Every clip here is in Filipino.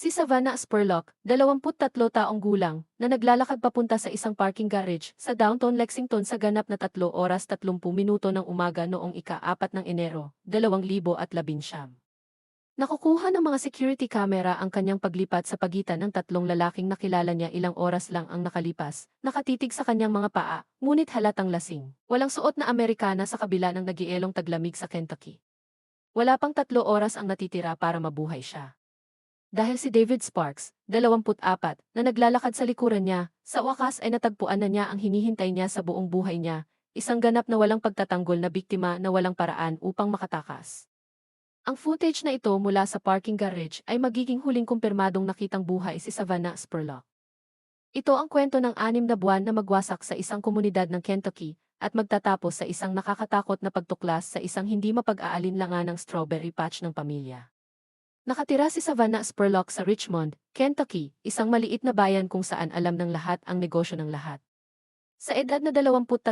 Si Savannah Spurlock, 23 taong gulang, na naglalakad papunta sa isang parking garage sa downtown Lexington sa ganap na 3 oras 30 minuto ng umaga noong ika-4 ng Enero, 2019. Nakukuha ng mga security camera ang kanyang paglipat sa pagitan ng tatlong lalaking nakilala niya ilang oras lang ang nakalipas, nakatitig sa kanyang mga paa, ngunit halatang lasing. Walang suot na Amerikana sa kabila ng nagielong taglamig sa Kentucky. Wala pang 3 oras ang natitira para mabuhay siya. Dahil si David Sparks, 24, na naglalakad sa likuran niya, sa wakas ay natagpuan na niya ang hinihintay niya sa buong buhay niya, isang ganap na walang pagtatanggol na biktima na walang paraan upang makatakas. Ang footage na ito mula sa parking garage ay magiging huling kumpirmadong nakitang buhay si Savannah Spurlock. Ito ang kwento ng 6 na buwan na magwasak sa isang komunidad ng Kentucky at magtatapos sa isang nakakatakot na pagtuklas sa isang hindi mapag-aalinlangan ng strawberry patch ng pamilya. Nakatira si Savannah Spurlock sa Richmond, Kentucky, isang maliit na bayan kung saan alam ng lahat ang negosyo ng lahat. Sa edad na 23,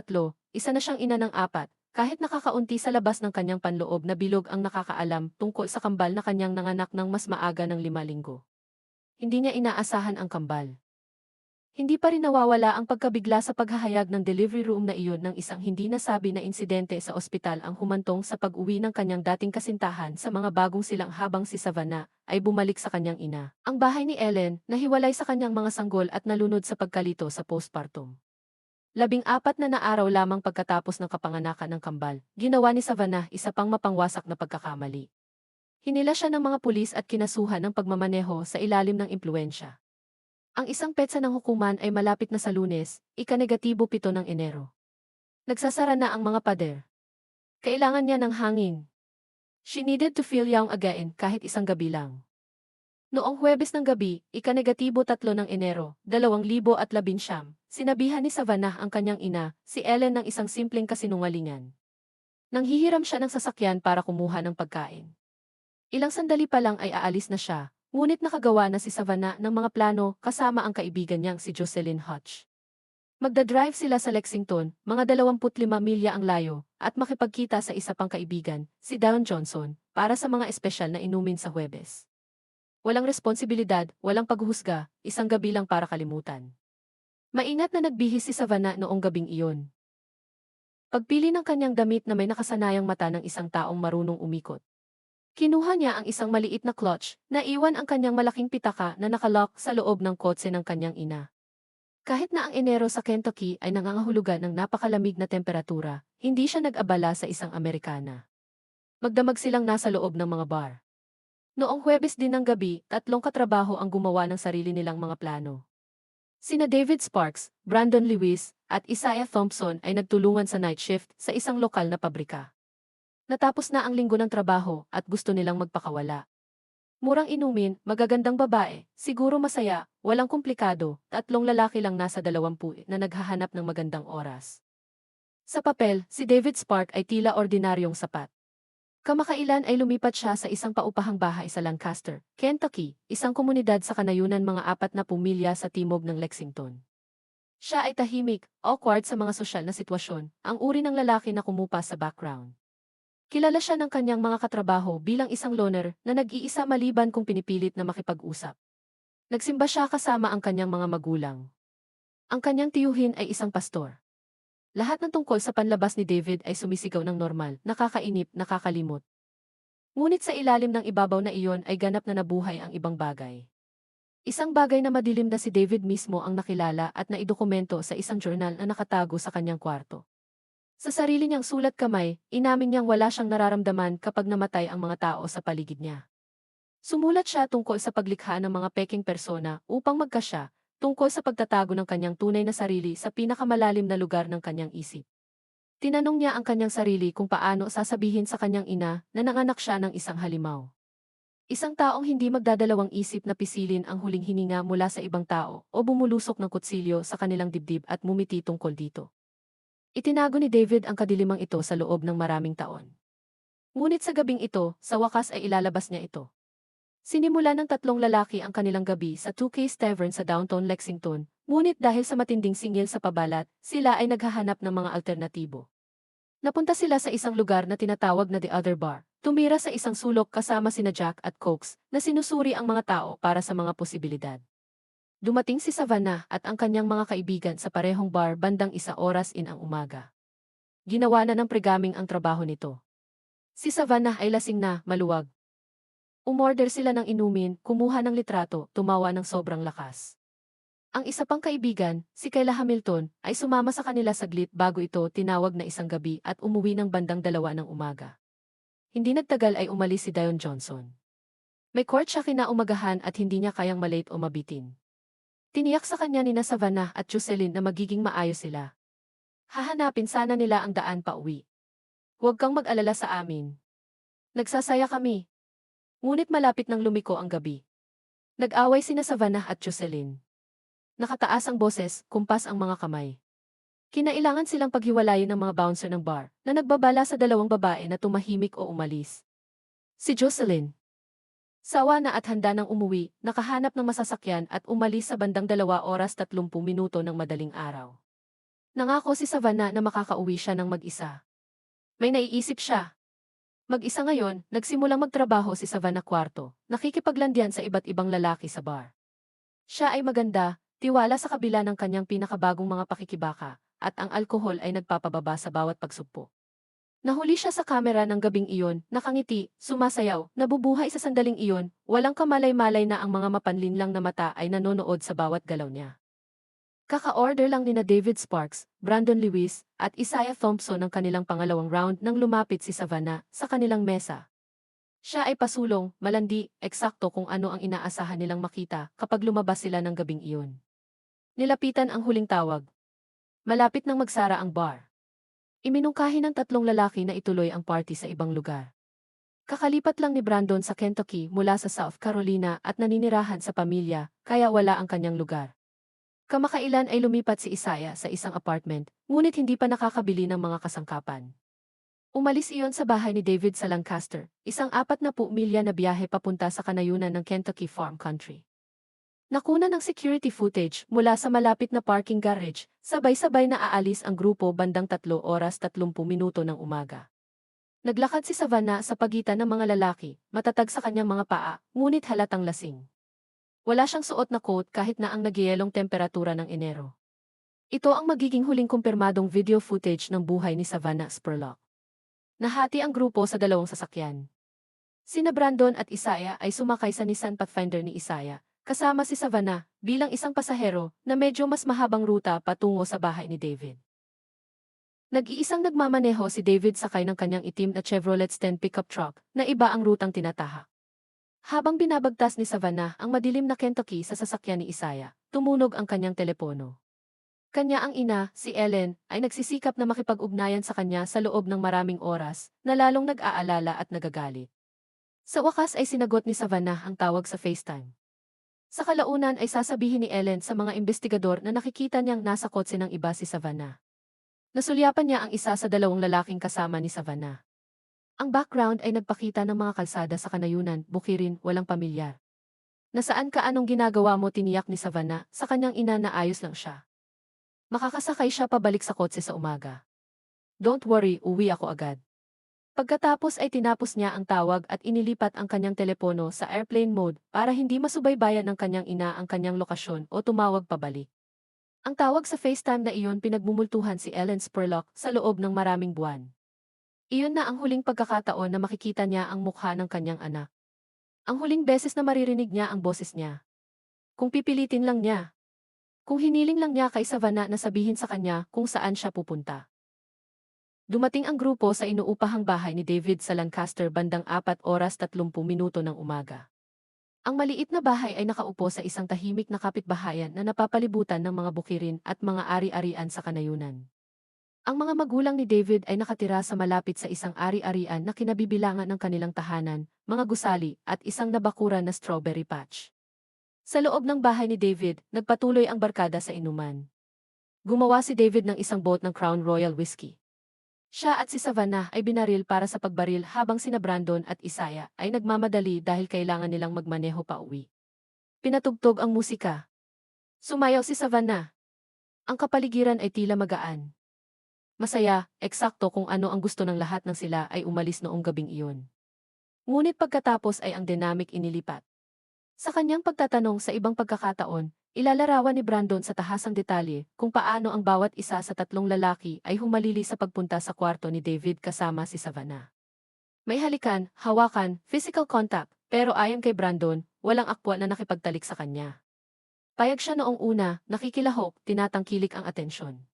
isa na siyang ina ng 4, kahit nakakaunti sa labas ng kanyang panloob na bilog ang nakakaalam tungkol sa kambal na kanyang nanganak ng mas maaga ng 5 linggo. Hindi niya inaasahan ang kambal. Hindi pa rin nawawala ang pagkabigla sa paghahayag ng delivery room na iyon ng isang hindi nasabi na insidente sa ospital ang humantong sa pag-uwi ng kanyang dating kasintahan sa mga bagong silang habang si Savannah ay bumalik sa kanyang ina. Ang bahay ni Ellen, nahiwalay sa kanyang mga sanggol at nalunod sa pagkalito sa postpartum. 14 na araw lamang pagkatapos ng kapanganakan ng kambal, ginawa ni Savannah isa pang mapangwasak na pagkakamali. Hinila siya ng mga pulis at kinasuhan ng pagmamaneho sa ilalim ng impluwensya. Ang isang petsa ng hukuman ay malapit na sa Lunes, ika-7 ng Enero. Nagsasara na ang mga pader. Kailangan niya ng hangin. She needed to feel young again kahit isang gabi lang. Noong Huwebes ng gabi, ika-3 ng Enero, 2019, sinabihan ni Savannah ang kanyang ina, si Ellen ng isang simpleng kasinungalingan. Nanghihiram siya ng sasakyan para kumuha ng pagkain. Ilang sandali pa lang ay aalis na siya. Ngunit nakagawa na si Savannah ng mga plano kasama ang kaibigan niyang si Jocelyn Hutch. Magdadrive sila sa Lexington, mga 25 milya ang layo, at makipagkita sa isa pang kaibigan, si Dawn Johnson, para sa mga espesyal na inumin sa Huwebes. Walang responsibilidad, walang paghuhusga, isang gabi lang para kalimutan. Maingat na nagbihis si Savannah noong gabing iyon. Pagpili ng kanyang damit na may nakasanayang mata ng isang taong marunong umikot. Kinuha niya ang isang maliit na clutch, na iwan ang kanyang malaking pitaka na nakalock sa loob ng kotse ng kanyang ina. Kahit na ang Enero sa Kentucky ay nangangahulugan ng napakalamig na temperatura, hindi siya nag-abala sa isang Amerikana. Magdamag silang nasa loob ng mga bar. Noong Huwebes din ng gabi, 3 katrabaho ang gumawa ng sarili nilang mga plano. Sina David Sparks, Brandon Lewis, at Isaiah Thompson ay nagtulungan sa night shift sa isang lokal na pabrika. Natapos na ang linggo ng trabaho at gusto nilang magpakawala. Murang inumin, magagandang babae, siguro masaya, walang komplikado, 3 lalaki lang nasa 20 na naghahanap ng magandang oras. Sa papel, si David Spark ay tila ordinaryong sapat. Kamakailan ay lumipat siya sa isang paupahang bahay sa Lancaster, Kentucky, isang komunidad sa kanayunan mga 40 milya sa timog ng Lexington. Siya ay tahimik, awkward sa mga sosyal na sitwasyon, ang uri ng lalaki na kumupa sa background. Kilala siya ng kanyang mga katrabaho bilang isang loner na nag-iisa maliban kung pinipilit na makipag-usap. Nagsimba siya kasama ang kanyang mga magulang. Ang kanyang tiyuhin ay isang pastor. Lahat ng tungkol sa panlabas ni David ay sumisigaw ng normal, nakakainip, nakakalimot. Ngunit sa ilalim ng ibabaw na iyon ay ganap na nabuhay ang ibang bagay. Isang bagay na madilim na si David mismo ang nakilala at naidokumento sa isang journal na nakatago sa kanyang kwarto. Sa sarili niyang sulat kamay, inamin niyang wala siyang nararamdaman kapag namatay ang mga tao sa paligid niya. Sumulat siya tungkol sa paglikha ng mga peking persona upang magkasya, tungkol sa pagtatago ng kanyang tunay na sarili sa pinakamalalim na lugar ng kanyang isip. Tinanong niya ang kanyang sarili kung paano sasabihin sa kanyang ina na nanganak siya ng isang halimaw. Isang taong hindi magdadalawang isip na pisilin ang huling hininga mula sa ibang tao o bumulusok ng kutsilyo sa kanilang dibdib at mumiti tungkol dito. Itinago ni David ang kadilimang ito sa loob ng maraming taon. Ngunit sa gabing ito, sa wakas ay ilalabas niya ito. Sinimula ng 3 lalaki ang kanilang gabi sa 2K's Tavern sa downtown Lexington, ngunit dahil sa matinding singil sa pabalat, sila ay naghahanap ng mga alternatibo. Napunta sila sa isang lugar na tinatawag na The Other Bar, Tumira sa isang sulok kasama sina Jack at Cox na sinusuri ang mga tao para sa mga posibilidad. Dumating si Savannah at ang kanyang mga kaibigan sa parehong bar bandang 1 oras ang umaga. Ginawa na ng pregaming ang trabaho nito. Si Savannah ay lasing na, maluwag. Umorder sila ng inumin, kumuha ng litrato, tumawa ng sobrang lakas. Ang isa pang kaibigan, si Kayla Hamilton, ay sumama sa kanila saglit bago ito tinawag na isang gabi at umuwi ng bandang 2 ng umaga. Hindi nagtagal ay umalis si Dion Johnson. May court siya kinaumagahan at hindi niya kayang malate o mabitin. Tiniyak sa kanya ni Savannah at Jocelyn na magiging maayos sila. Hahanapin sana nila ang daan pa uwi. Huwag kang mag-alala sa amin. Nagsasaya kami. Ngunit malapit nang lumiko ang gabi. Nag-away sina Savannah at Jocelyn. Nakataas ang boses, kumpas ang mga kamay. Kinailangan silang paghiwalayin ng mga bouncer ng bar na nagbabala sa dalawang babae na tumahimik o umalis. Si Jocelyn. Sawa na at handa nang umuwi, nakahanap ng masasakyan at umalis sa bandang 2 oras 30 minuto ng madaling araw. Nangako si Savannah na makakauwi siya ng mag-isa. May naiisip siya. Mag-isa ngayon, nagsimulang magtrabaho si Savannah kwarto, nakikipaglandian sa iba't ibang lalaki sa bar. Siya ay maganda, tiwala sa kabila ng kanyang pinakabagong mga pakikibaka, at ang alkohol ay nagpapababa sa bawat pagsugpo. Nahuli siya sa kamera ng gabing iyon, nakangiti, sumasayaw, nabubuhay sa sandaling iyon, walang kamalay-malay na ang mga mapanlinlang na mata ay nanonood sa bawat galaw niya. Kaka-order lang nina David Sparks, Brandon Lewis, at Isaiah Thompson ng kanilang pangalawang round nang lumapit si Savannah sa kanilang mesa. Siya ay pasulong, malandi, eksakto kung ano ang inaasahan nilang makita kapag lumabas sila ng gabing iyon. Nilapitan ang huling tawag. Malapit nang magsara ang bar. Iminungkahi ng 3 lalaki na ituloy ang party sa ibang lugar. Kakalipat lang ni Brandon sa Kentucky mula sa South Carolina at naninirahan sa pamilya, kaya wala ang kanyang lugar. Kamakailan ay lumipat si Isaiah sa isang apartment, ngunit hindi pa nakakabili ng mga kasangkapan. Umalis iyon sa bahay ni David sa Lancaster, isang 40 milya na biyahe papunta sa kanayunan ng Kentucky Farm Country. Nakuna ng security footage mula sa malapit na parking garage, sabay-sabay na aalis ang grupo bandang 3 oras 30 minuto ng umaga. Naglakad si Savannah sa pagitan ng mga lalaki, matatag sa kanyang mga paa, ngunit halatang lasing. Wala siyang suot na coat kahit na ang nagyayelong temperatura ng Enero. Ito ang magiging huling kumpirmadong video footage ng buhay ni Savannah Spurlock. Nahati ang grupo sa 2 sasakyan. Sina Brandon at Isaiah ay sumakay sa Nissan Pathfinder ni Isaiah, kasama si Savannah bilang isang pasahero na medyo mas mahabang ruta patungo sa bahay ni David. Nag-iisang nagmamaneho si David sakay ng kanyang itim na Chevrolet Sten pickup truck na iba ang rutang tinatahak. Habang binabagtas ni Savannah ang madilim na Kentucky sa sasakyan ni Isaiah, tumunog ang kanyang telepono. Kanya ang ina, si Ellen, ay nagsisikap na makipag-ugnayan sa kanya sa loob ng maraming oras, na lalong nag-aalala at nagagalit. Sa wakas ay sinagot ni Savannah ang tawag sa FaceTime. Sa kalaunan ay sasabihin ni Ellen sa mga investigador na nakikita niyang nasa kotse ng iba si Savannah. Nasulyapan niya ang isa sa 2 lalaking kasama ni Savannah. Ang background ay nagpakita ng mga kalsada sa kanayunan, bukirin, walang pamilyar. Nasaan ka, anong ginagawa mo, tiniyak ni Savannah sa kanyang ina na ayos lang siya. Makakasakay siya pabalik sa kotse sa umaga. Don't worry, uwi ako agad. Pagkatapos ay tinapos niya ang tawag at inilipat ang kanyang telepono sa airplane mode para hindi masubaybayan ng kanyang ina ang kanyang lokasyon o tumawag pabalik. Ang tawag sa FaceTime na iyon pinagmumultuhan si Ellen Spurlock sa loob ng maraming buwan. Iyon na ang huling pagkakataon na makikita niya ang mukha ng kanyang anak. Ang huling beses na maririnig niya ang boses niya. Kung pipilitin lang niya. Kung hiniling lang niya kay Savannah na sabihin sa kanya kung saan siya pupunta. Dumating ang grupo sa inuupahang bahay ni David sa Lancaster bandang 4 oras 30 minuto ng umaga. Ang maliit na bahay ay nakaupo sa isang tahimik na kapitbahayan na napapalibutan ng mga bukirin at mga ari-arian sa kanayunan. Ang mga magulang ni David ay nakatira sa malapit sa isang ari-arian na kinabibilangan ng kanilang tahanan, mga gusali, at isang nabakuran na strawberry patch. Sa loob ng bahay ni David, nagpatuloy ang barkada sa inuman. Gumawa si David ng isang boat ng Crown Royal Whiskey. Siya at si Savannah ay binaril para sa pagbaril habang sina Brandon at Isaiah ay nagmamadali dahil kailangan nilang magmaneho pa uwi. Pinatugtog ang musika. Sumayaw si Savannah. Ang kapaligiran ay tila magaan. Masaya, eksakto kung ano ang gusto ng lahat ng sila ay umalis noong gabing iyon. Ngunit pagkatapos ay ang dynamic inilipat. Sa kanyang pagtatanong sa ibang pagkakataon, ilalarawan ni Brandon sa tahasang detalye kung paano ang bawat isa sa tatlong lalaki ay humalili sa pagpunta sa kwarto ni David kasama si Savannah. May halikan, hawakan, physical contact, pero ayon kay Brandon, walang akwa na nakipagtalik sa kanya. Payag siya noong una, nakikilahok, tinatangkilik ang atensyon.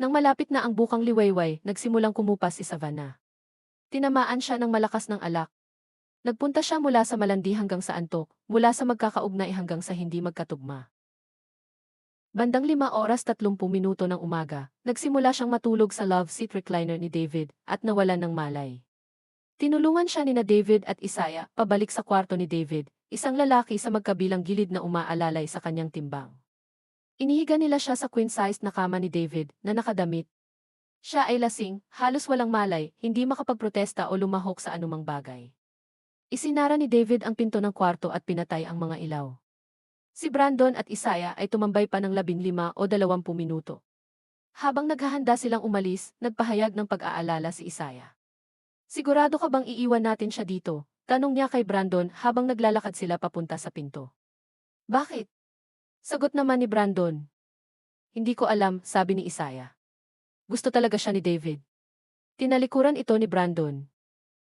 Nang malapit na ang bukang liwayway, nagsimulang kumupas si Savannah. Tinamaan siya ng malakas ng alak. Nagpunta siya mula sa malandi hanggang sa antok, mula sa magkakaugnay hanggang sa hindi magkatugma. Bandang 5:30 ng umaga, nagsimula siyang matulog sa love seat recliner ni David at nawalan ng malay. Tinulungan siya nina David at Isaiah pabalik sa kwarto ni David, isang lalaki sa magkabilang gilid na umaalalay sa kanyang timbang. Inihiga nila siya sa queen-sized na kama ni David na nakadamit. Siya ay lasing, halos walang malay, hindi makapagprotesta o lumahok sa anumang bagay. Isinara ni David ang pinto ng kwarto at pinatay ang mga ilaw. Si Brandon at Isaiah ay tumambay pa ng 15 o 20 minuto. Habang naghahanda silang umalis, nagpahayag ng pag-aalala si Isaiah. Sigurado ka bang iiwan natin siya dito? Tanong niya kay Brandon habang naglalakad sila papunta sa pinto. Bakit? Sagot naman ni Brandon. Hindi ko alam, sabi ni Isaiah. Gusto talaga siya ni David. Tinalikuran ito ni Brandon.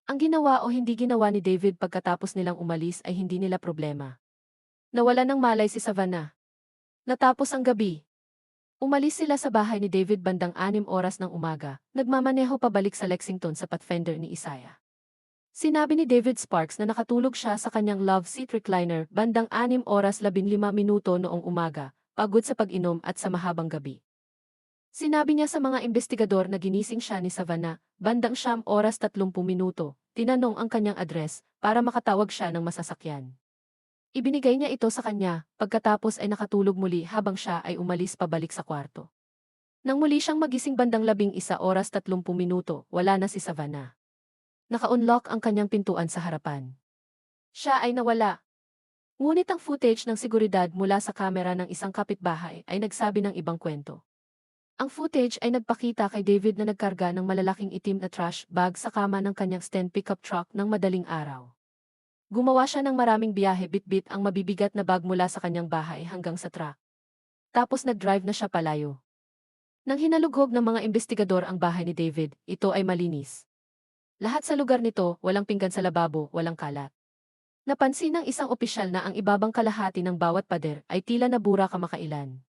Ang ginawa o hindi ginawa ni David pagkatapos nilang umalis ay hindi nila problema. Nawalan ng malay si Savannah. Natapos ang gabi. Umalis sila sa bahay ni David bandang 6 oras ng umaga, nagmamaneho pabalik sa Lexington sa Pathfinder ni Isaiah. Sinabi ni David Sparks na nakatulog siya sa kanyang love seat recliner bandang 6:15 noong umaga, pagod sa pag-inom at sa mahabang gabi. Sinabi niya sa mga investigador na ginising siya ni Savannah, bandang 9:30, tinanong ang kanyang address para makatawag siya ng masasakyan. Ibinigay niya ito sa kanya, pagkatapos ay nakatulog muli habang siya ay umalis pabalik sa kwarto. Nang muli siyang magising bandang 11:30, wala na si Savannah. Naka-unlock ang kanyang pintuan sa harapan. Siya ay nawala. Ngunit ang footage ng seguridad mula sa kamera ng isang kapitbahay ay nagsabi ng ibang kwento. Ang footage ay nagpakita kay David na nagkarga ng malalaking itim na trash bag sa kama ng kanyang stand pickup truck ng madaling araw. Gumawa siya ng maraming biyahe bitbit ang mabibigat na bag mula sa kanyang bahay hanggang sa truck. Tapos nag-drive na siya palayo. Nang hinalughog ng mga investigador ang bahay ni David, ito ay malinis. Lahat sa lugar nito, walang pinggan sa lababo, walang kalat. Napansin ng isang opisyal na ang ibabang kalahati ng bawat pader ay tila nabura kamakailan.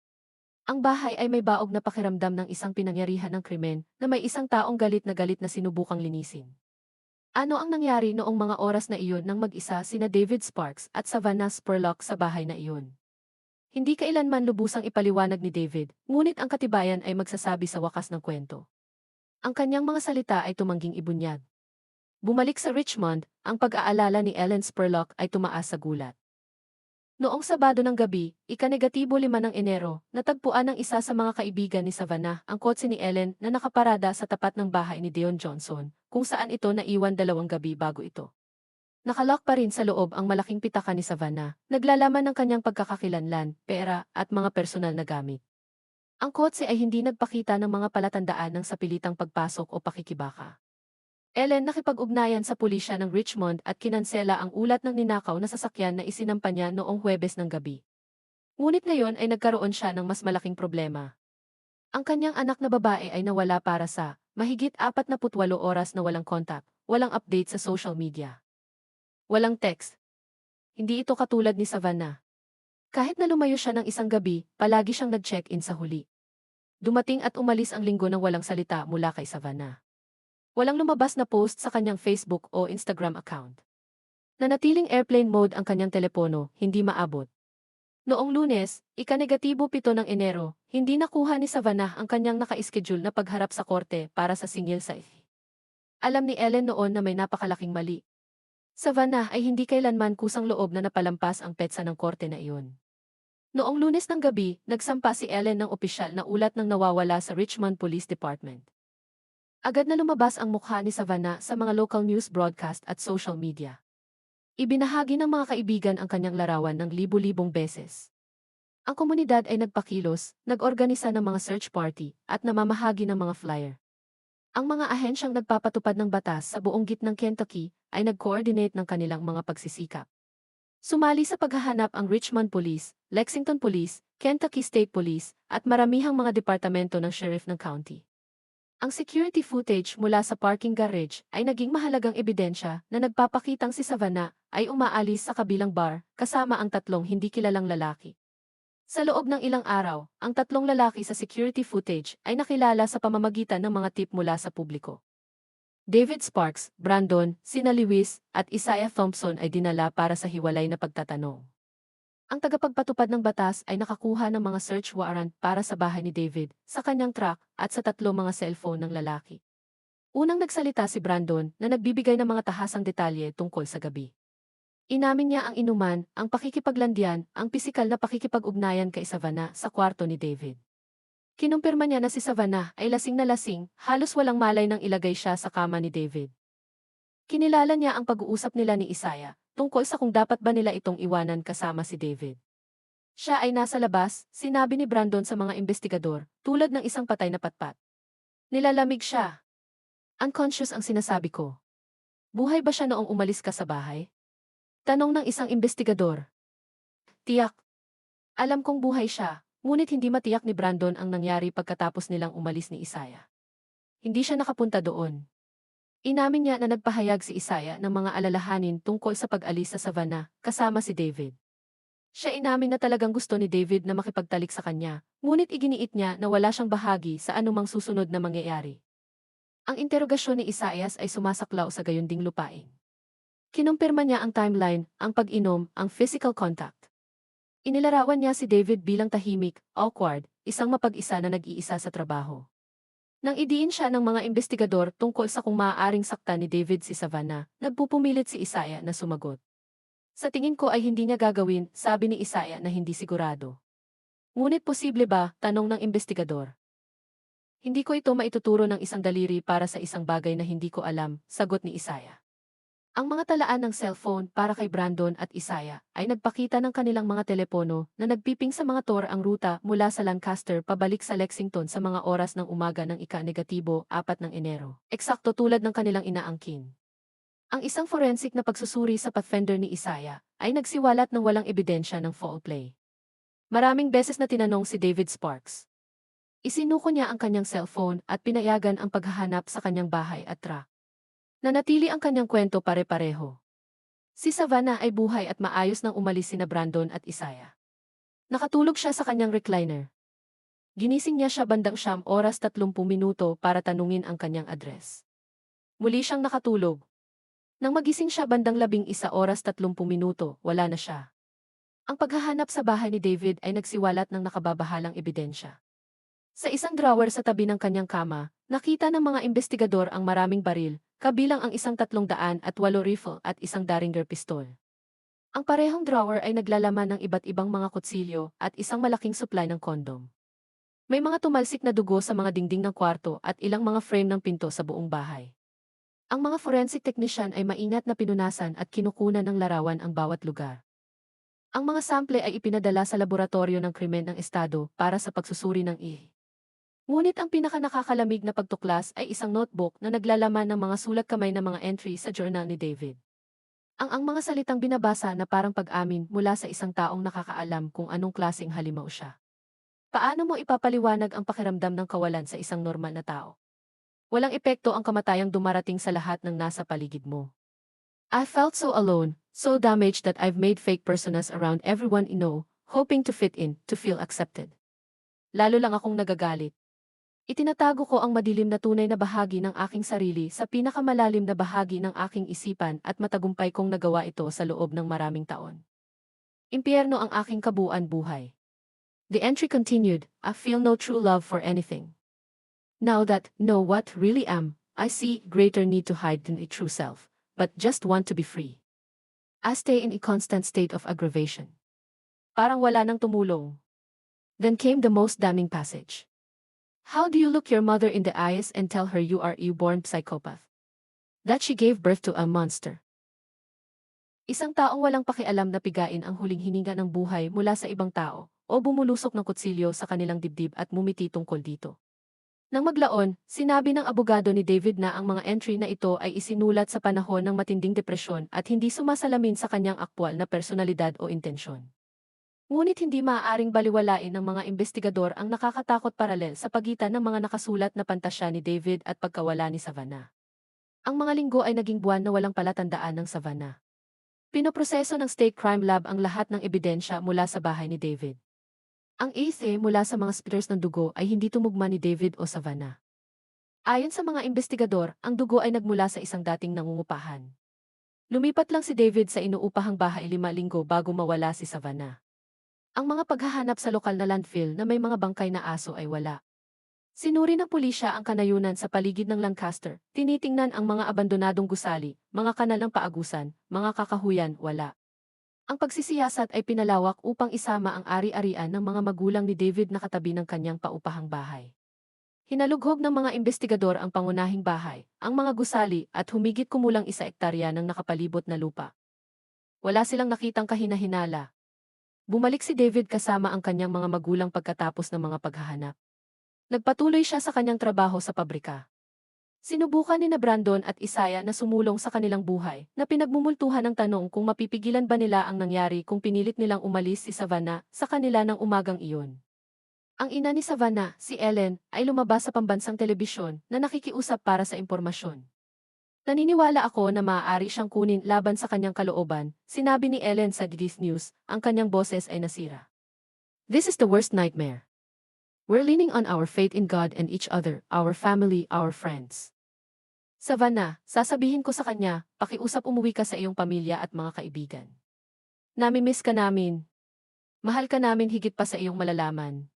Ang bahay ay may baog na pakiramdam ng isang pinangyarihan ng krimen na may isang taong galit na sinubukang linisin. Ano ang nangyari noong mga oras na iyon nang mag-isa sina David Sparks at Savannah Spurlock sa bahay na iyon? Hindi kailanman lubusang ipaliwanag ni David, ngunit ang katibayan ay magsasabi sa wakas ng kwento. Ang kanyang mga salita ay tumangging ibunyag. Bumalik sa Richmond, ang pag-aalala ni Ellen Spurlock ay tumaas sa gulat. Noong Sabado ng gabi, ika-5 ng Enero, natagpuan ng isa sa mga kaibigan ni Savannah ang kotse ni Ellen na nakaparada sa tapat ng bahay ni Dion Johnson, kung saan ito naiwan 2 gabi bago ito. Nakalock pa rin sa loob ang malaking pitaka ni Savannah, naglalaman ng kanyang pagkakakilanlan, pera, at mga personal na gamit. Ang kotse ay hindi nagpakita ng mga palatandaan ng sapilitang pagpasok o pakikibaka. Ellen nakipag-ugnayan sa pulisya ng Richmond at kinansela ang ulat ng ninakaw na sasakyan na isinampa niya noong Huwebes ng gabi. Ngunit ngayon ay nagkaroon siya ng mas malaking problema. Ang kanyang anak na babae ay nawala para sa mahigit 48 oras na walang contact, walang update sa social media. Walang text. Hindi ito katulad ni Savannah. Kahit na lumayo siya ng isang gabi, palagi siyang nag-check-in sa huli. Dumating at umalis ang linggo ng walang salita mula kay Savannah. Walang lumabas na post sa kanyang Facebook o Instagram account. Nanatiling airplane mode ang kanyang telepono, hindi maabot. Noong Lunes, ika-7 ng Enero, hindi nakuha ni Savannah ang kanyang naka-schedule na pagharap sa korte para sa singil sa ihi. Alam ni Ellen noon na may napakalaking mali. Savannah ay hindi kailanman kusang loob na napalampas ang petsa ng korte na iyon. Noong Lunes ng gabi, nagsampa si Ellen ng opisyal na ulat ng nawawala sa Richmond Police Department. Agad na lumabas ang mukha ni Savannah sa mga local news broadcast at social media. Ibinahagi ng mga kaibigan ang kanyang larawan ng libu-libong beses. Ang komunidad ay nagpakilos, nag-organisa ng mga search party, at namamahagi ng mga flyer. Ang mga ahensyang nagpapatupad ng batas sa buong gitnang Kentucky ay nag-coordinate ng kanilang mga pagsisikap. Sumali sa paghahanap ang Richmond Police, Lexington Police, Kentucky State Police, at maramihang mga departamento ng sheriff ng county. Ang security footage mula sa parking garage ay naging mahalagang ebidensya na nagpapakitang si Savannah ay umaalis sa kabilang bar kasama ang tatlong hindi kilalang lalaki. Sa loob ng ilang araw, ang tatlong lalaki sa security footage ay nakilala sa pamamagitan ng mga tip mula sa publiko. David Sparks, Brandon, sina Lewis, at Isaiah Thompson ay dinala para sa hiwalay na pagtatanong. Ang tagapagpatupad ng batas ay nakakuha ng mga search warrant para sa bahay ni David, sa kanyang truck, at sa tatlo mga cellphone ng lalaki. Unang nagsalita si Brandon na nagbibigay ng mga tahasang detalye tungkol sa gabi. Inamin niya ang inuman, ang pakikipaglandian, ang pisikal na pakikipag-ugnayan kay Savannah sa kwarto ni David. Kinumpirma niya na si Savannah ay lasing na lasing, halos walang malay nang ilagay siya sa kama ni David. Kinilala niya ang pag-uusap nila ni Isaiah tungkol sa kung dapat ba nila itong iwanan kasama si David. Siya ay nasa labas, sinabi ni Brandon sa mga investigador, tulad ng isang patay na patpat. Nilalamig siya. Unconscious ang sinasabi ko. Buhay ba siya noong umalis ka sa bahay? Tanong ng isang investigador. Tiyak. Alam kong buhay siya, ngunit hindi matiyak ni Brandon ang nangyari pagkatapos nilang umalis ni Isaiah. Hindi siya nakapunta doon. Inamin niya na nagpahayag si Isaiah ng mga alalahanin tungkol sa pag-alis sa Savannah, kasama si David. Siya inamin na talagang gusto ni David na makipagtalik sa kanya, ngunit iginiit niya na wala siyang bahagi sa anumang susunod na mangyayari. Ang interogasyon ni Isaiah ay sumasaklaw sa gayunding lupain. Kinumpirma niya ang timeline, ang pag-inom, ang physical contact. Inilarawan niya si David bilang tahimik, awkward, isang mapag-isa na nag-iisa sa trabaho. Nang idiin siya ng mga investigador tungkol sa kung maaaring saktan ni David si Savannah, nagpupumilit si Isaiah na sumagot. Sa tingin ko ay hindi niya gagawin, sabi ni Isaiah na hindi sigurado. Ngunit posible ba, tanong ng investigador. Hindi ko ito maituturo ng isang daliri para sa isang bagay na hindi ko alam, sagot ni Isaiah. Ang mga talaan ng cellphone para kay Brandon at Isaiah ay nagpakita ng kanilang mga telepono na nagpiping sa mga tor ang ruta mula sa Lancaster pabalik sa Lexington sa mga oras ng umaga ng ika-4 ng Enero. Eksakto tulad ng kanilang inaangkin. Ang isang forensic na pagsusuri sa Pathfinder ni Isaiah ay nagsiwalat ng walang ebidensya ng foul play. Maraming beses na tinanong si David Sparks. Isinuko niya ang kanyang cellphone at pinayagan ang paghahanap sa kanyang bahay at truck. Nanatili ang kanyang kwento pare-pareho. Si Savannah ay buhay at maayos nang umalis sina Brandon at Isaiah. Nakatulog siya sa kanyang recliner. Ginising niya siya bandang 9:30 para tanungin ang kanyang address. Muli siyang nakatulog. Nang magising siya bandang 11:30, wala na siya. Ang paghahanap sa bahay ni David ay nagsiwalat ng nakababahalang ebidensya. Sa isang drawer sa tabi ng kanyang kama, nakita ng mga investigador ang maraming baril, kabilang ang isang 308 rifle at isang Derringer pistol. Ang parehong drawer ay naglalaman ng iba't ibang mga kutsilyo at isang malaking supply ng kondom. May mga tumalsik na dugo sa mga dingding ng kwarto at ilang mga frame ng pinto sa buong bahay. Ang mga forensic technician ay maingat na pinunasan at kinukunan ng larawan ang bawat lugar. Ang mga sample ay ipinadala sa laboratorio ng krimen ng estado para sa pagsusuri ng ihi. Ngunit ang pinakanakakalamig na pagtuklas ay isang notebook na naglalaman ng mga sulat kamay na mga entry sa journal ni David. Ang mga salitang binabasa na parang pag-amin mula sa isang taong nakakaalam kung anong klaseng halimaw siya. Paano mo ipapaliwanag ang pakiramdam ng kawalan sa isang normal na tao? Walang epekto ang kamatayang dumarating sa lahat ng nasa paligid mo. I felt so alone, so damaged that I've made fake personas around everyone I know, hoping to fit in, to feel accepted. Lalo lang akong nagagalit. Itinatago ko ang madilim na tunay na bahagi ng aking sarili sa pinakamalalim na bahagi ng aking isipan at matagumpay kong nagawa ito sa loob ng maraming taon. Impyerno ang aking kabuuan buhay. The entry continued, I feel no true love for anything. Now that, know what really am, I see greater need to hide than a true self, but just want to be free. I stay in a constant state of aggravation. Parang wala nang tumulong. Then came the most damning passage. How do you look your mother in the eyes and tell her you are a born psychopath? That she gave birth to a monster. Isang taong walang pakialam na pigain ang huling hininga ng buhay mula sa ibang tao, o bumulusok ng kutsilyo sa kanilang dibdib at mumiti tungkol dito. Nang maglaon, sinabi ng abogado ni David na ang mga entry na ito ay isinulat sa panahon ng matinding depresyon at hindi sumasalamin sa kanyang aktwal na personalidad o intensyon. Ngunit hindi maaaring baliwalain ng mga investigador ang nakakatakot paralel sa pagitan ng mga nakasulat na pantasya ni David at pagkawala ni Savannah. Ang mga linggo ay naging buwan na walang palatandaan ng Savannah. Pinoproseso ng State Crime Lab ang lahat ng ebidensya mula sa bahay ni David. Ang EC mula sa mga splatters ng dugo ay hindi tumugma ni David o Savannah. Ayon sa mga investigador, ang dugo ay nagmula sa isang dating nangungupahan. Lumipat lang si David sa inuupahang bahay 5 linggo bago mawala si Savannah. Ang mga paghahanap sa lokal na landfill na may mga bangkay na aso ay wala. Sinuri ng pulisya ang kanayunan sa paligid ng Lancaster, tinitingnan ang mga abandonadong gusali, mga kanal ng paagusan, mga kakahuyan, wala. Ang pagsisiyasat ay pinalawak upang isama ang ari-arian ng mga magulang ni David na katabi ng kanyang paupahang bahay. Hinalughog ng mga investigador ang pangunahing bahay, ang mga gusali at humigit kumulang 1 ektarya ng nakapalibot na lupa. Wala silang nakitang kahina-hinala. Bumalik si David kasama ang kanyang mga magulang pagkatapos ng mga paghahanap. Nagpatuloy siya sa kanyang trabaho sa pabrika. Sinubukan ni Brandon at Isaiah na sumulong sa kanilang buhay, na pinagmumultuhan ng tanong kung mapipigilan ba nila ang nangyari kung pinilit nilang umalis si Savannah sa kanila ng umagang iyon. Ang ina ni Savannah, si Ellen, ay lumabas sa pambansang telebisyon na nakikiusap para sa impormasyon. Naniniwala ako na maaari siyang kunin laban sa kanyang kalooban, sinabi ni Ellen sa DDS News, ang kanyang boses ay nasira. This is the worst nightmare. We're leaning on our faith in God and each other, our family, our friends. Savannah, sasabihin ko sa kanya, pakiusap umuwi ka sa iyong pamilya at mga kaibigan. Namimiss ka namin. Mahal ka namin higit pa sa iyong malalaman.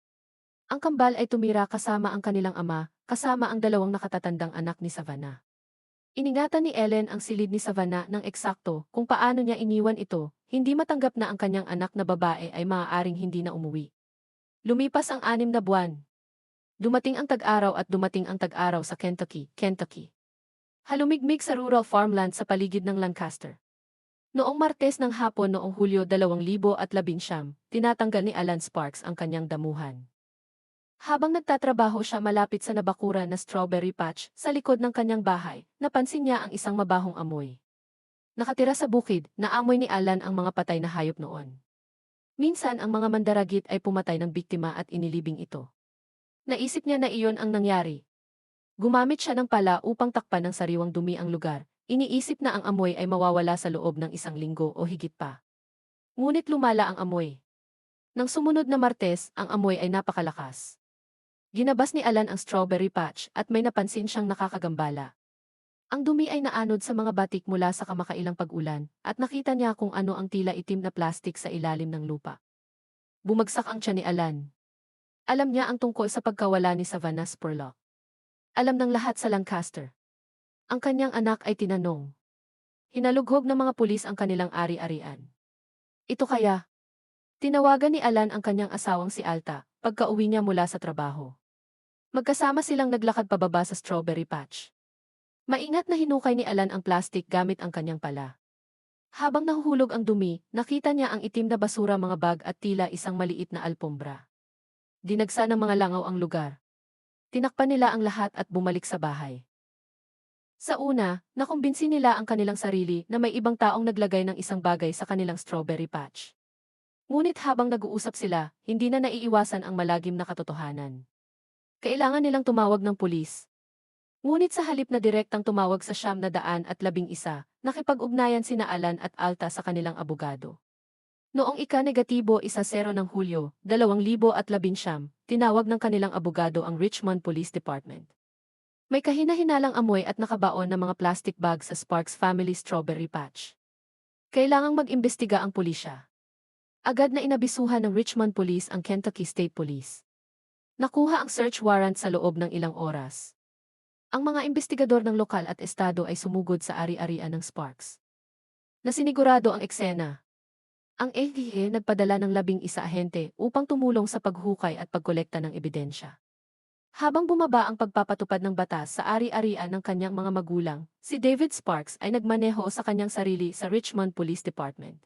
Ang kambal ay tumira kasama ang kanilang ama, kasama ang 2 nakatatandang anak ni Savannah. Iningatan ni Ellen ang silid ni Savannah ng eksakto kung paano niya iniwan ito, hindi matanggap na ang kanyang anak na babae ay maaaring hindi na umuwi. Lumipas ang 6 na buwan. Dumating ang tag-araw at dumating ang tag-araw sa Kentucky. Halumigmig sa rural farmland sa paligid ng Lancaster. Noong Martes ng hapon noong Hulyo 2019, tinatanggal ni Alan Sparks ang kanyang damuhan. Habang nagtatrabaho siya malapit sa nabakuran na strawberry patch sa likod ng kanyang bahay, napansin niya ang isang mabahong amoy. Nakatira sa bukid, naamoy ni Alan ang mga patay na hayop noon. Minsan ang mga mandaragit ay pumatay ng biktima at inilibing ito. Naisip niya na iyon ang nangyari. Gumamit siya ng pala upang takpan ng sariwang dumi ang lugar. Iniisip na ang amoy ay mawawala sa loob ng 1 linggo o higit pa. Ngunit lumala ang amoy. Nang sumunod na Martes, ang amoy ay napakalakas. Ginabas ni Alan ang strawberry patch at may napansin siyang nakakagambala. Ang dumi ay naanod sa mga batik mula sa kamakailang pag-ulan at nakita niya kung ano ang tila itim na plastik sa ilalim ng lupa. Bumagsak ang tiyan ni Alan. Alam niya ang tungkol sa pagkawala ni Savannah Spurlock. Alam ng lahat sa Lancaster. Ang kanyang anak ay tinanong. Hinalughog ng mga pulis ang kanilang ari-arian. Ito kaya? Tinawagan ni Alan ang kanyang asawang si Alta, pagka-uwi niya mula sa trabaho. Magkasama silang naglakad pababa sa strawberry patch. Maingat na hinukay ni Alan ang plastik gamit ang kanyang pala. Habang nahuhulog ang dumi, nakita niya ang itim na basura, mga bag at tila isang maliit na alpombra. Dinagsa ng mga langaw ang lugar. Tinakpan nila ang lahat at bumalik sa bahay. Sa una, nakumbinsi nila ang kanilang sarili na may ibang taong naglagay ng isang bagay sa kanilang strawberry patch. Ngunit habang nag-uusap sila, hindi na naiiwasan ang malagim na katotohanan. Kailangan nilang tumawag ng pulis. Ngunit sa halip na direktang tumawag sa 911, nakipag-ugnayan sina Alan at Alta sa kanilang abogado. Noong ika-negatibo 10 ng Hulyo, 2019, tinawag ng kanilang abogado ang Richmond Police Department. May kahina-hinalang amoy at nakabaon na mga plastic bag sa Sparks Family Strawberry Patch. Kailangang mag-imbestiga ang pulisya. Agad na inabisuhan ng Richmond Police ang Kentucky State Police. Nakuha ang search warrant sa loob ng ilang oras. Ang mga investigador ng lokal at estado ay sumugod sa ari-arian ng Sparks. Nasinigurado ang eksena. Ang FDA nagpadala ng 11 ahente upang tumulong sa paghukay at pagkolekta ng ebidensya. Habang bumaba ang pagpapatupad ng batas sa ari-arian ng kanyang mga magulang, si David Sparks ay nagmaneho sa kanyang sarili sa Richmond Police Department.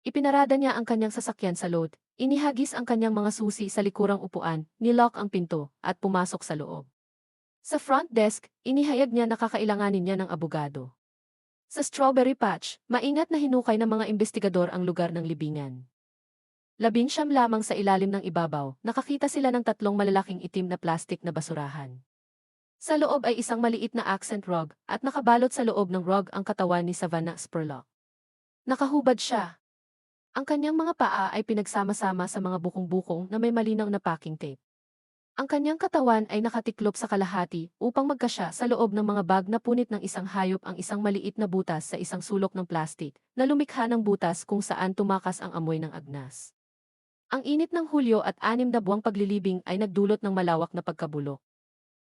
Ipinarada niya ang kanyang sasakyan sa load, inihagis ang kanyang mga susi sa likurang upuan, nilock ang pinto, at pumasok sa loob. Sa front desk, inihayag niya na kakailanganin niya ng abogado. Sa Strawberry Patch, maingat na hinukay ng mga investigador ang lugar ng libingan. 19 lamang sa ilalim ng ibabaw, nakakita sila ng tatlong malalaking itim na plastik na basurahan. Sa loob ay isang maliit na accent rug at nakabalot sa loob ng rug ang katawan ni Savannah Spurlock. Nakahubad siya. Ang kanyang mga paa ay pinagsama-sama sa mga bukong-bukong na may malinaw na packing tape. Ang kanyang katawan ay nakatiklop sa kalahati upang magkasya sa loob ng mga bag na punit ng isang hayop ang isang maliit na butas sa isang sulok ng plastik na lumikha ng butas kung saan tumakas ang amoy ng agnas. Ang init ng Hulyo at 6 na buwang paglilibing ay nagdulot ng malawak na pagkabulok.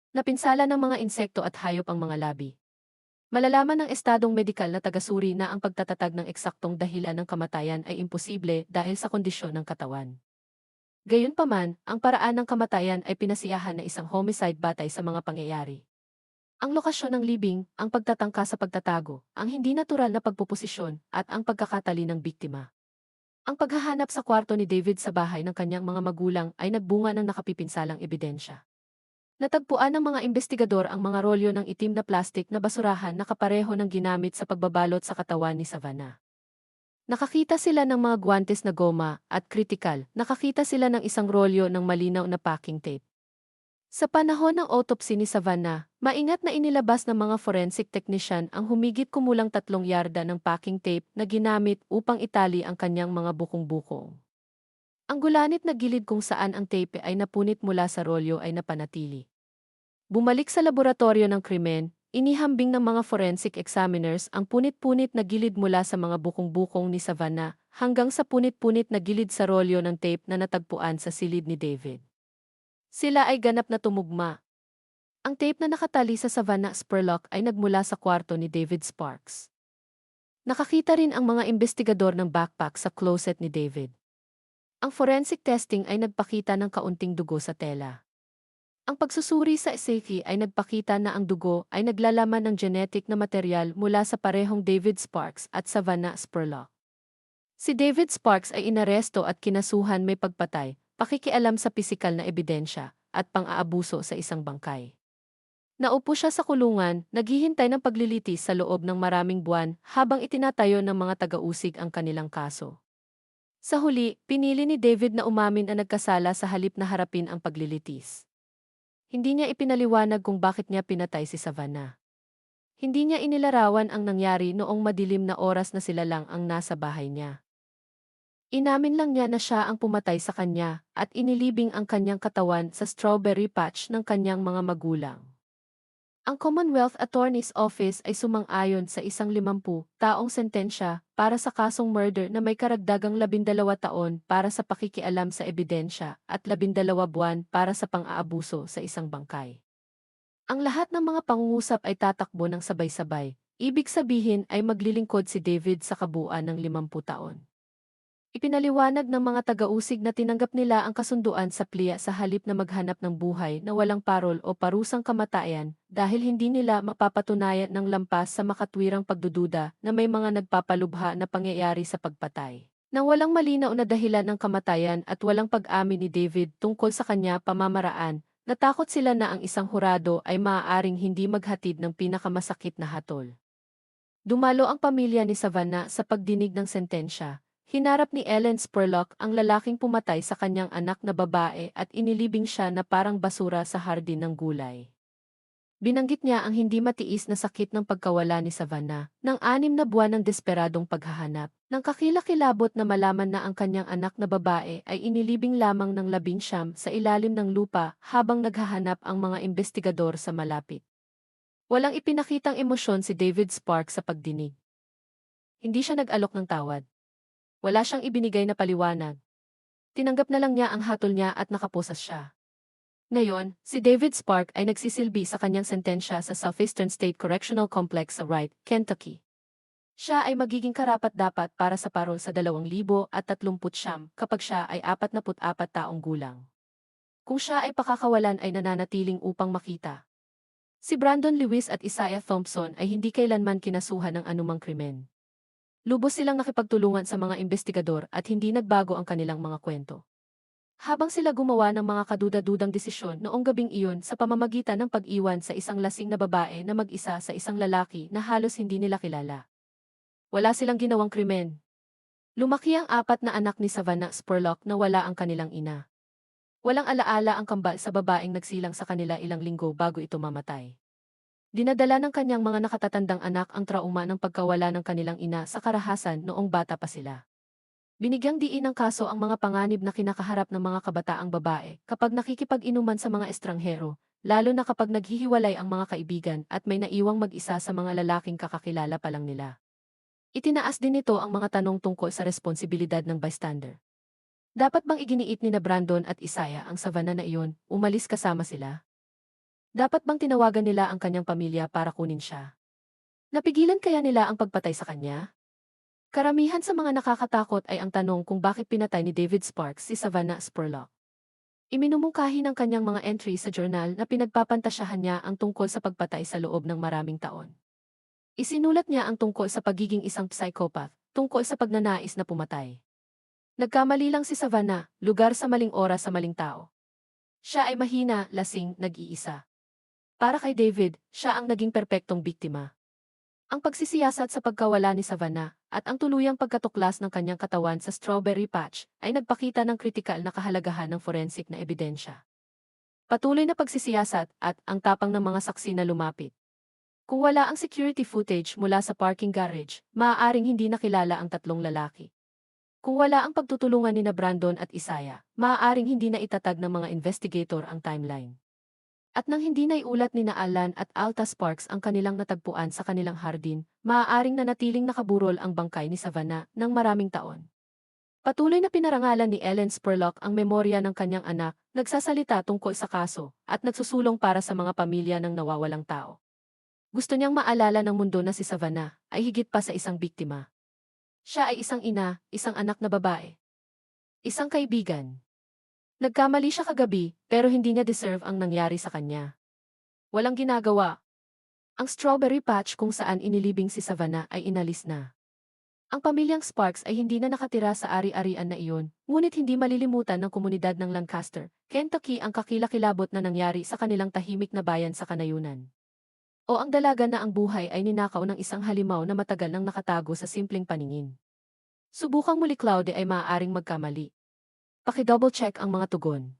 Napinsala ng mga insekto at hayop ang mga labi. Malalaman ng estadong medikal na tagasuri na ang pagtatatag ng eksaktong dahilan ng kamatayan ay imposible dahil sa kondisyon ng katawan. Gayunpaman, ang paraan ng kamatayan ay pinasiyahan na isang homicide batay sa mga pangyayari. Ang lokasyon ng libing, ang pagtatangka sa pagtatago, ang hindi natural na pagpuposisyon, at ang pagkakatali ng biktima. Ang paghahanap sa kwarto ni David sa bahay ng kanyang mga magulang ay nagbunga ng nakapipinsalang ebidensya. Natagpuan ng mga investigador ang mga rolyo ng itim na plastik na basurahan na kapareho ng ginamit sa pagbabalot sa katawan ni Savannah. Nakakita sila ng mga guwantes na goma at kritikal, nakakita sila ng isang rolyo ng malinaw na packing tape. Sa panahon ng autopsy ni Savannah, maingat na inilabas ng mga forensic technician ang humigit kumulang 3 yarda ng packing tape na ginamit upang itali ang kanyang mga bukong-bukong. Ang gulanit na gilid kung saan ang tape ay napunit mula sa rolyo ay napanatili. Bumalik sa laboratorio ng krimen, inihambing ng mga forensic examiners ang punit-punit na gilid mula sa mga bukong-bukong ni Savannah hanggang sa punit-punit na gilid sa rolyo ng tape na natagpuan sa silid ni David. Sila ay ganap na tumugma. Ang tape na nakatali sa Savannah Spurlock ay nagmula sa kwarto ni David Sparks. Nakakita rin ang mga investigador ng backpack sa closet ni David. Ang forensic testing ay nagpakita ng kaunting dugo sa tela. Ang pagsusuri sa SAFE ay nagpakita na ang dugo ay naglalaman ng genetic na material mula sa parehong David Sparks at Savannah Spurlock. Si David Sparks ay inaresto at kinasuhan may pagpatay, pakikialam sa pisikal na ebidensya, at pang-aabuso sa isang bangkay. Naupo siya sa kulungan, naghihintay ng paglilitis sa loob ng maraming buwan habang itinatayo ng mga taga-usig ang kanilang kaso. Sa huli, pinili ni David na umamin na nagkasala sa halip na harapin ang paglilitis. Hindi niya ipinaliwanag kung bakit niya pinatay si Savannah. Hindi niya inilarawan ang nangyari noong madilim na oras na sila lang ang nasa bahay niya. Inamin lang niya na siya ang pumatay sa kanya at inilibing ang kanyang katawan sa strawberry patch ng kanyang mga magulang. Ang Commonwealth Attorney's Office ay sumang-ayon sa isang 50 taong sentensya para sa kasong murder na may karagdagang 12 taon para sa pakikialam sa ebidensya at 12 buwan para sa pang-aabuso sa isang bangkay. Ang lahat ng mga pangungusap ay tatakbo ng sabay-sabay, ibig sabihin ay maglilingkod si David sa kabuuan ng 50 taon. Ipinaliwanag ng mga taga-usig na tinanggap nila ang kasunduan sa plea sa halip na maghanap ng buhay na walang parol o parusang kamatayan dahil hindi nila mapapatunayan ng lampas sa makatwirang pagdududa na may mga nagpapalubha na pangyayari sa pagpatay. Nang walang malinaw na dahilan ng kamatayan at walang pag-amin ni David tungkol sa kanya pamamaraan, natakot sila na ang isang hurado ay maaaring hindi maghatid ng pinakamasakit na hatol. Dumalo ang pamilya ni Savannah sa pagdinig ng sentensya. Hinarap ni Ellen Spurlock ang lalaking pumatay sa kanyang anak na babae at inilibing siya na parang basura sa hardin ng gulay. Binanggit niya ang hindi matiis na sakit ng pagkawala ni Savannah, ng 6 na buwan ng desperadong paghahanap, ng kakilakilabot na malaman na ang kanyang anak na babae ay inilibing lamang ng 19 sa ilalim ng lupa habang naghahanap ang mga investigador sa malapit. Walang ipinakitang emosyon si David Sparks sa pagdinig. Hindi siya nag-alok ng tawad. Wala siyang ibinigay na paliwanag. Tinanggap na lang niya ang hatol niya at nakaposas siya. Ngayon, si David Spark ay nagsisilbi sa kanyang sentensya sa Southeastern State Correctional Complex sa Wright, Kentucky. Siya ay magiging karapat-dapat para sa parol sa 2039 kapag siya ay 44 taong gulang. Kung siya ay pakakawalan ay nananatiling upang makita. Si Brandon Lewis at Isaiah Thompson ay hindi kailanman kinasuhan ng anumang krimen. Lubos silang nakipagtulungan sa mga investigador at hindi nagbago ang kanilang mga kwento. Habang sila gumawa ng mga kaduda-dudang desisyon noong gabing iyon sa pamamagitan ng pag-iwan sa isang lasing na babae na mag-isa sa isang lalaki na halos hindi nila kilala. Wala silang ginawang krimen. Lumaki ang apat na anak ni Savannah Spurlock na wala ang kanilang ina. Walang alaala ang kambal sa babaeng nagsilang sa kanila ilang linggo bago ito mamatay. Dinadala ng kanyang mga nakatatandang anak ang trauma ng pagkawala ng kanilang ina sa karahasan noong bata pa sila. Binigyang diin ng kaso ang mga panganib na kinakaharap ng mga kabataang babae kapag nakikipag-inuman sa mga estranghero, lalo na kapag naghihiwalay ang mga kaibigan at may naiwang mag-isa sa mga lalaking kakakilala pa lang nila. Itinaas din nito ang mga tanong tungkol sa responsibilidad ng bystander. Dapat bang iginiit ni na Brandon at Isaiah ang Savannah na iyon, umalis kasama sila? Dapat bang tinawagan nila ang kanyang pamilya para kunin siya? Napigilan kaya nila ang pagpatay sa kanya? Karamihan sa mga nakakatakot ay ang tanong kung bakit pinatay ni David Sparks si Savannah Spurlock. Iminumungkahi ng kanyang mga entry sa journal na pinagpapantasyahan niya ang tungkol sa pagpatay sa loob ng maraming taon. Isinulat niya ang tungkol sa pagiging isang psychopath, tungkol sa pagnanais na pumatay. Nagkamali lang si Savannah, lugar sa maling oras sa maling tao. Siya ay mahina, lasing, nag-iisa. Para kay David, siya ang naging perpektong biktima. Ang pagsisiyasat sa pagkawala ni Savannah at ang tuluyang pagkatuklas ng kanyang katawan sa strawberry patch ay nagpakita ng kritikal na kahalagahan ng forensic na ebidensya. Patuloy na pagsisiyasat at ang tapang ng mga saksi na lumapit. Kung wala ang security footage mula sa parking garage, maaaring hindi nakilala ang tatlong lalaki. Kung wala ang pagtutulungan ni na Brandon at Isaiah, maaaring hindi na itatag ng mga investigator ang timeline. At nang hindi naiulat ni na Alan at Alta Sparks ang kanilang natagpuan sa kanilang hardin, maaaring nanatiling nakaburol ang bangkay ni Savannah ng maraming taon. Patuloy na pinarangalan ni Ellen Spurlock ang memorya ng kanyang anak, nagsasalita tungkol sa kaso, at nagsusulong para sa mga pamilya ng nawawalang tao. Gusto niyang maalala ng mundo na si Savannah ay higit pa sa isang biktima. Siya ay isang ina, isang anak na babae. Isang kaibigan. Nagkamali siya kagabi, pero hindi niya deserve ang nangyari sa kanya. Walang ginagawa. Ang strawberry patch kung saan inilibing si Savannah ay inalis na. Ang pamilyang Sparks ay hindi na nakatira sa ari-arian na iyon, ngunit hindi malilimutan ng komunidad ng Lancaster, Kentucky ang kakilakilabot na nangyari sa kanilang tahimik na bayan sa kanayunan. O ang dalaga na ang buhay ay ninakaw ng isang halimaw na matagal nang nakatago sa simpleng paningin. Subukang muli Claude ay maaaring magkamali. Paki-double check ang mga tugon.